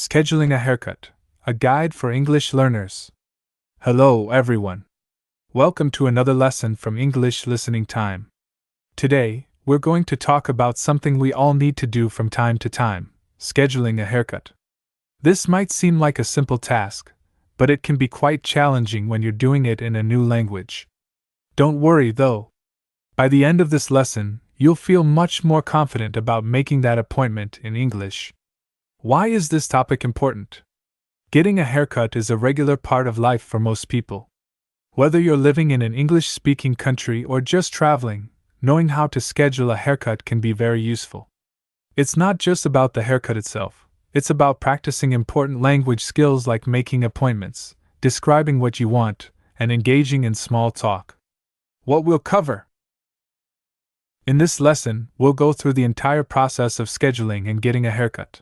Scheduling a haircut, a guide for English learners. Hello, everyone. Welcome to another lesson from English Listening Time. Today, we're going to talk about something we all need to do from time to time: scheduling a haircut. This might seem like a simple task, but it can be quite challenging when you're doing it in a new language. Don't worry, though. By the end of this lesson, you'll feel much more confident about making that appointment in English. Why is this topic important? Getting a haircut is a regular part of life for most people. Whether you're living in an English-speaking country or just traveling, knowing how to schedule a haircut can be very useful. It's not just about the haircut itself, it's about practicing important language skills like making appointments, describing what you want, and engaging in small talk. What we'll cover. In this lesson, we'll go through the entire process of scheduling and getting a haircut.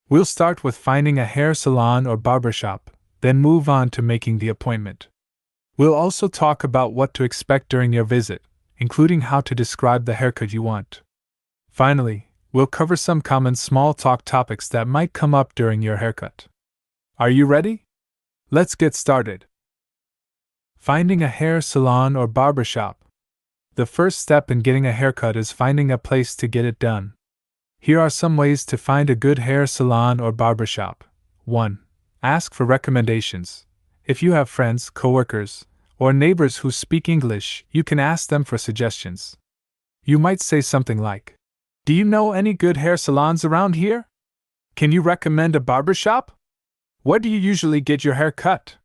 We'll start with finding a hair salon or barbershop, then move on to making the appointment. We'll also talk about what to expect during your visit, including how to describe the haircut you want. Finally, we'll cover some common small talk topics that might come up during your haircut. Are you ready? Let's get started. Finding a hair salon or barbershop. The first step in getting a haircut is finding a place to get it done. Here are some ways to find a good hair salon or barbershop. 1. Ask for recommendations. If you have friends, coworkers, or neighbors who speak English, you can ask them for suggestions. You might say something like, "Do you know any good hair salons around here? Can you recommend a barbershop? Where do you usually get your hair cut?"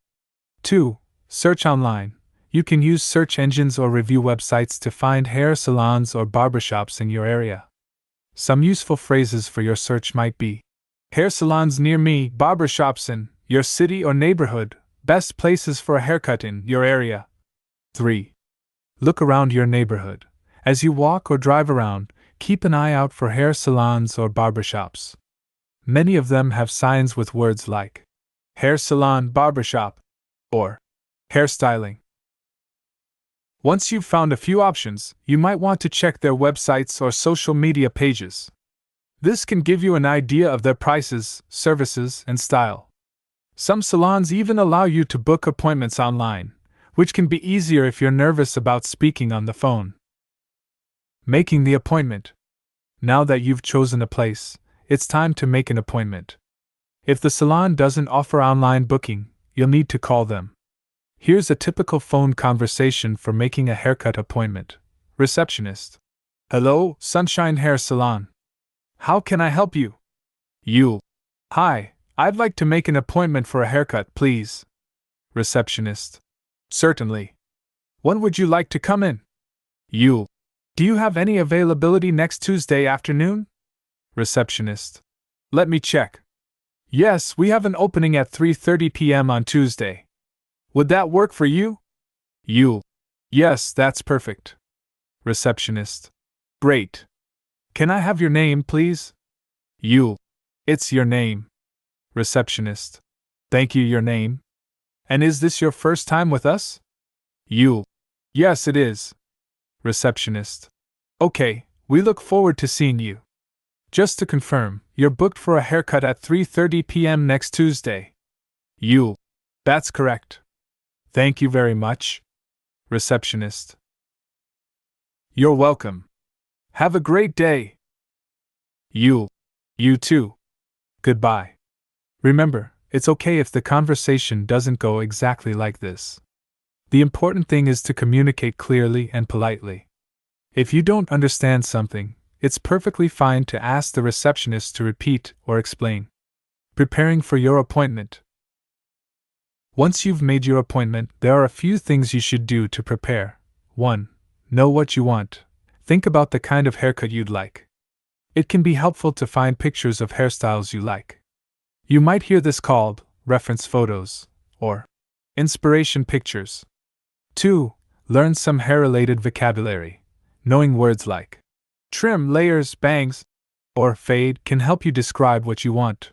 2. Search online. You can use search engines or review websites to find hair salons or barbershops in your area. Some useful phrases for your search might be: hair salons near me, barbershops in your city or neighborhood, best places for a haircut in your area. 3. Look around your neighborhood. As you walk or drive around, keep an eye out for hair salons or barbershops. Many of them have signs with words like hair salon, barbershop, or hairstyling. Once you've found a few options, you might want to check their websites or social media pages. This can give you an idea of their prices, services, and style. Some salons even allow you to book appointments online, which can be easier if you're nervous about speaking on the phone. Making the appointment. Now that you've chosen a place, it's time to make an appointment. If the salon doesn't offer online booking, you'll need to call them. Here's a typical phone conversation for making a haircut appointment. Receptionist: "Hello, Sunshine Hair Salon. How can I help you?" You: "Hi, I'd like to make an appointment for a haircut, please." Receptionist: "Certainly. When would you like to come in?" You: "Do you have any availability next Tuesday afternoon?" Receptionist: "Let me check. Yes, we have an opening at 3:30 p.m. on Tuesday. Would that work for you?" You: "Yes, that's perfect." Receptionist: "Great. Can I have your name, please?" You: "It's your name." Receptionist: "Thank you, your name. And is this your first time with us?" You: "Yes, it is." Receptionist: "Okay, we look forward to seeing you. Just to confirm, you're booked for a haircut at 3:30 p.m. next Tuesday." You: "That's correct. Thank you very much." Receptionist: "You're welcome. Have a great day." You: "You too. Goodbye." Remember, it's okay if the conversation doesn't go exactly like this. The important thing is to communicate clearly and politely. If you don't understand something, it's perfectly fine to ask the receptionist to repeat or explain. Preparing for your appointment. Once you've made your appointment, there are a few things you should do to prepare. 1. Know what you want. Think about the kind of haircut you'd like. It can be helpful to find pictures of hairstyles you like. You might hear this called reference photos or inspiration pictures. 2. Learn some hair-related vocabulary. Knowing words like trim, layers, bangs, or fade can help you describe what you want.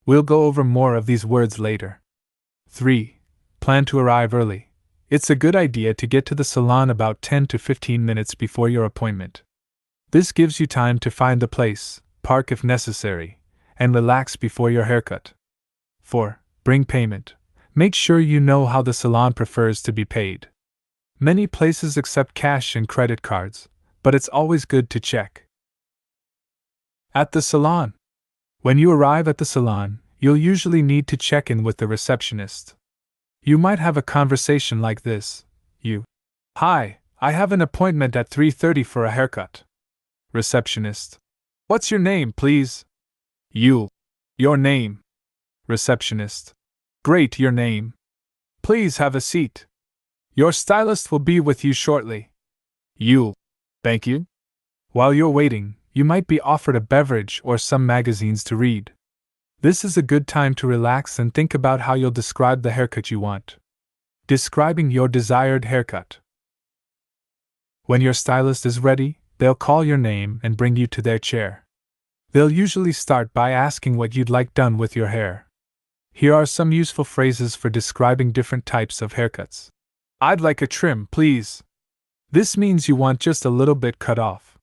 We'll go over more of these words later. 3. Plan to arrive early. It's a good idea to get to the salon about 10 to 15 minutes before your appointment. This gives you time to find the place, park if necessary, and relax before your haircut. 4. Bring payment. Make sure you know how the salon prefers to be paid. Many places accept cash and credit cards, but it's always good to check. At the salon. When you arrive at the salon, you'll usually need to check in with the receptionist. You might have a conversation like this. Hi, I have an appointment at 3:30 for a haircut. Receptionist. What's your name, please? Your name. Receptionist. Great, your name. Please have a seat. Your stylist will be with you shortly. Thank you. While you're waiting, you might be offered a beverage or some magazines to read. This is a good time to relax and think about how you'll describe the haircut you want. Describing your desired haircut. When your stylist is ready, they'll call your name and bring you to their chair. They'll usually start by asking what you'd like done with your hair. Here are some useful phrases for describing different types of haircuts. I'd like a trim, please. This means you want just a little bit cut off.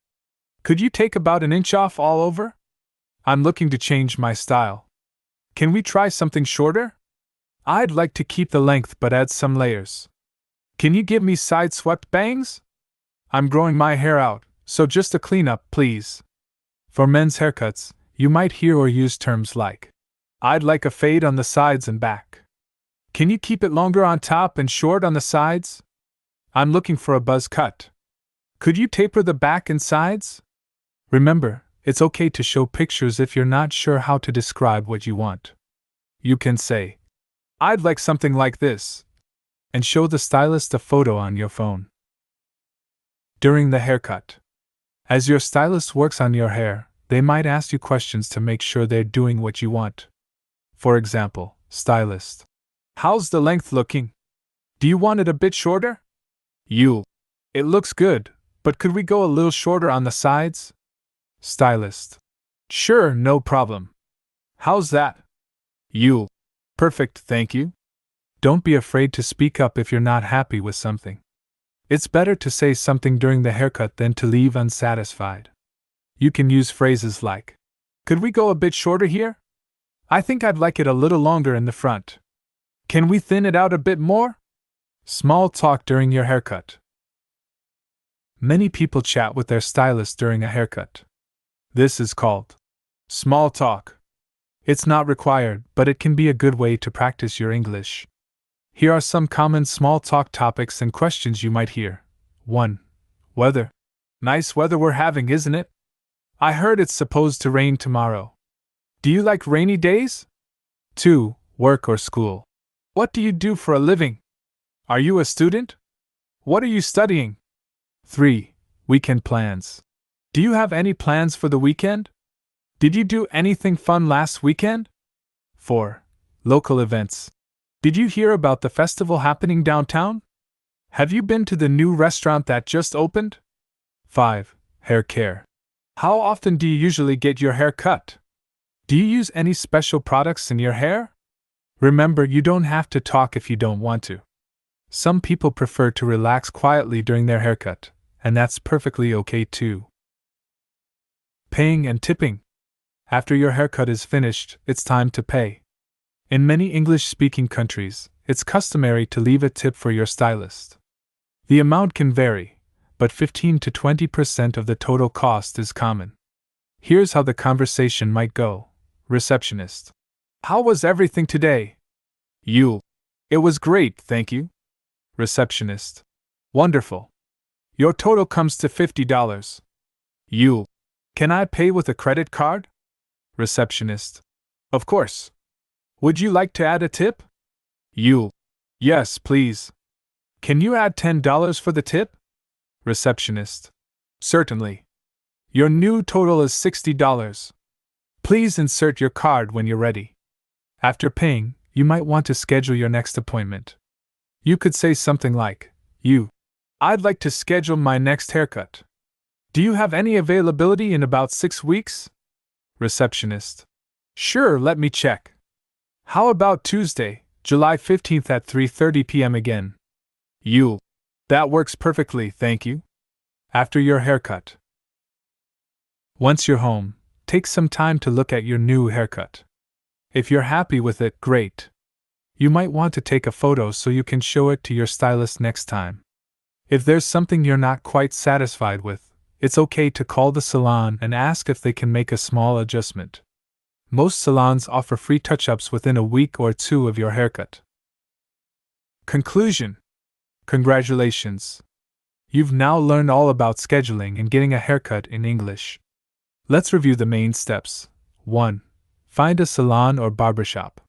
Could you take about an inch off all over? I'm looking to change my style. Can we try something shorter? I'd like to keep the length but add some layers. Can you give me side-swept bangs? I'm growing my hair out, so just a cleanup, please. For men's haircuts, you might hear or use terms like, I'd like a fade on the sides and back. Can you keep it longer on top and short on the sides? I'm looking for a buzz cut. Could you taper the back and sides? Remember, it's okay to show pictures if you're not sure how to describe what you want. You can say, I'd like something like this, and show the stylist a photo on your phone. During the haircut. As your stylist works on your hair, they might ask you questions to make sure they're doing what you want. For example, stylist. How's the length looking? Do you want it a bit shorter? It looks good, but could we go a little shorter on the sides? Stylist. Sure, no problem. How's that? Perfect, thank you. Don't be afraid to speak up if you're not happy with something. It's better to say something during the haircut than to leave unsatisfied. You can use phrases like, could we go a bit shorter here? I think I'd like it a little longer in the front. Can we thin it out a bit more? Small talk during your haircut. Many people chat with their stylist during a haircut. This is called small talk. It's not required, but it can be a good way to practice your English. Here are some common small talk topics and questions you might hear. 1. Weather. Nice weather we're having, isn't it? I heard it's supposed to rain tomorrow. Do you like rainy days? 2. Work or school. What do you do for a living? Are you a student? What are you studying? 3. Weekend plans. Do you have any plans for the weekend? Did you do anything fun last weekend? 4. Local events. Did you hear about the festival happening downtown? Have you been to the new restaurant that just opened? 5. Hair care. How often do you usually get your hair cut? Do you use any special products in your hair? Remember, you don't have to talk if you don't want to. Some people prefer to relax quietly during their haircut, and that's perfectly okay too. Paying and tipping. After your haircut is finished, it's time to pay. In many English-speaking countries, it's customary to leave a tip for your stylist. The amount can vary, but 15 to 20% of the total cost is common. Here's how the conversation might go. Receptionist. How was everything today? It was great, thank you. Receptionist. Wonderful. Your total comes to $50. Can I pay with a credit card? Receptionist. Of course. Would you like to add a tip? Yes, please. Can you add $10 for the tip? Receptionist. Certainly. Your new total is $60. Please insert your card when you're ready. After paying, you might want to schedule your next appointment. You could say something like, I'd like to schedule my next haircut. Do you have any availability in about 6 weeks? Receptionist. Sure, let me check. How about Tuesday, July 15th at 3:30 p.m. again? That works perfectly, thank you. After your haircut. Once you're home, take some time to look at your new haircut. If you're happy with it, great. You might want to take a photo so you can show it to your stylist next time. If there's something you're not quite satisfied with, it's okay to call the salon and ask if they can make a small adjustment. Most salons offer free touch-ups within a week or two of your haircut. Conclusion. Congratulations! You've now learned all about scheduling and getting a haircut in English. Let's review the main steps. 1. Find a salon or barbershop.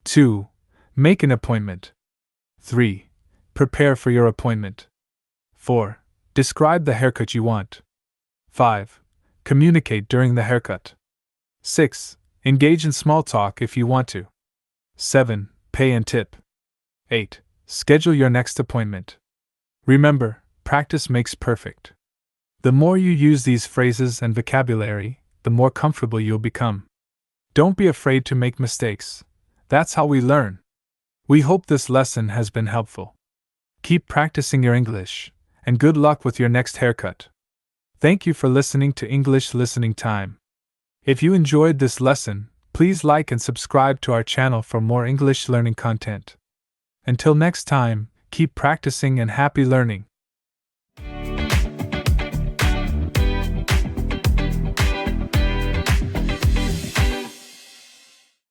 2. Make an appointment. 3. Prepare for your appointment. 4. Describe the haircut you want. 5. Communicate during the haircut. 6. Engage in small talk if you want to. 7. Pay and tip. 8. Schedule your next appointment. Remember, practice makes perfect. The more you use these phrases and vocabulary, the more comfortable you'll become. Don't be afraid to make mistakes. That's how we learn. We hope this lesson has been helpful. Keep practicing your English, and good luck with your next haircut. Thank you for listening to English Listening Time. If you enjoyed this lesson, please like and subscribe to our channel for more English learning content. Until next time, keep practicing and happy learning.